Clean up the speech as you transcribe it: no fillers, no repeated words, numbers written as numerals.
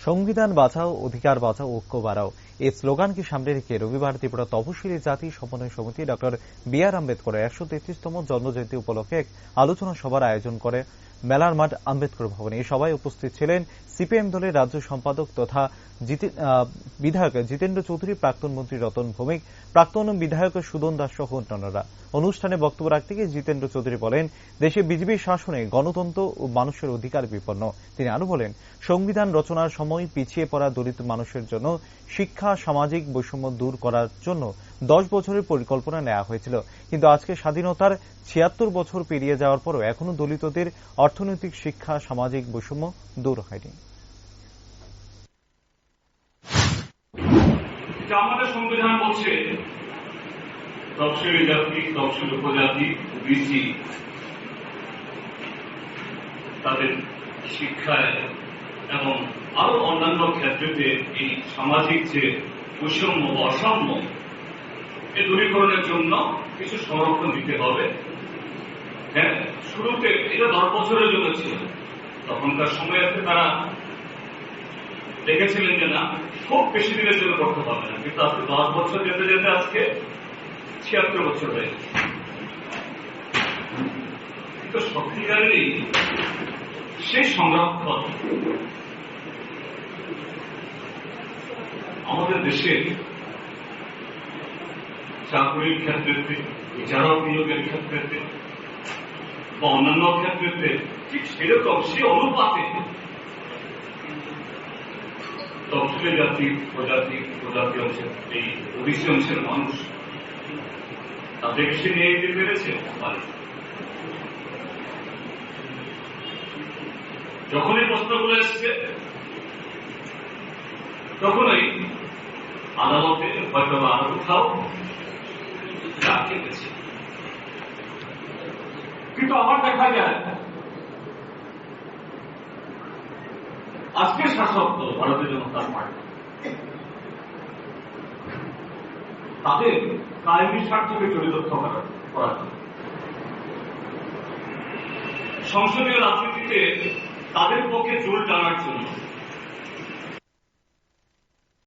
সংবিধান বাঁচাও, অধিকার বাঁচাও, ঐক্য বাড়াও, এই স্লোগানকে সামনে রেখে রবিবার ত্রিপুরা তপশিলি জাতি সমন্বয় সমিতি ডক্টর বি.আর. আম্বেদকরের ১৩৩তম জন্মজয়ন্তী উপলক্ষে এক আলোচনা সভার আয়োজন করে মেলার মাঠ আম্বেদকর ভবনে। এই সভায় উপস্থিত ছিলেন সিপিএম দলের রাজ্য সম্পাদক তথা বিধায়ক জিতেন্দ্র চৌধুরী, প্রাক্তন মন্ত্রী রতন ভৌমিক, প্রাক্তন বিধায়ক সুদন দাস সহ অন্যান্যরা। অনুষ্ঠানে বক্তব্য রাখতে গিয়ে জিতেন্দ্র চৌধুরী বলেন, দেশে বিজেপির শাসনে গণতন্ত্র ও মানুষের অধিকার বিপন্ন। তিনি আরো বলেন, সংবিধান রচনার সময় পিছিয়ে পড়া দলিত মানুষের জন্য শিক্ষা, সামাজিক বৈষম্য দূর করার জন্য 10 বছরের পরিকল্পনা নেওয়া হয়েছিল, কিন্তু আজকে স্বাধীনতার ৭৬ বছর পেরিয়ে যাওয়ার পরও এখনো দলিতদের অর্থনৈতিক, শিক্ষা, সামাজিক বৈষম্য দূর হয়নি। আমাদের সংবিধান বলছে তফসিলি জাতি, তফসিল উপজাতি, বিসি তাদের শিক্ষায় এবং আরো অন্যান্য ক্ষেত্রে এই সামাজিক যে বৈষম্য বা অসাম্য এ দূরীকরণের জন্য কিছু সংরক্ষণ দিতে হবে। হ্যাঁ, শুরুতে এটা 10 বছরের জন্য ছিল। তখনকার সময়ে তারা দেখেছিলেন যে না, খুব বেশি দিনের জন্য করতে হবে না, কিন্তু আজকে 10 বছর যেতে যেতে আজকে ৭৬ বছর হয়ে গেছে। কিন্তু সত্যিকারেরই সেই সংরক্ষণ আমাদের দেশে চাকরির ক্ষেত্রে, বিচারক নিয়োগের ক্ষেত্রে বা অন্যান্য ক্ষেত্রে ঠিক সেরকম সে অনুপাতে তফসিলি জাতি, প্রজাতি অংশের এই ওবিসি অংশের মানুষ তাদেরকে সে নিয়ে যেতে পেরেছে। যখনই প্রশ্নগুলো এসছে তখনই আদালতে হয়তো আরো কোথাও গেছে। কিন্তু আমার দেখা যায় আজকের শাসক দল ভারতীয় জনতা পার্টি তাদের কায়েমি স্বার্থকে চরিতার্থ করার জন্য সংসদীয় রাজনীতিতে তাদের পক্ষে জোর টানার জন্য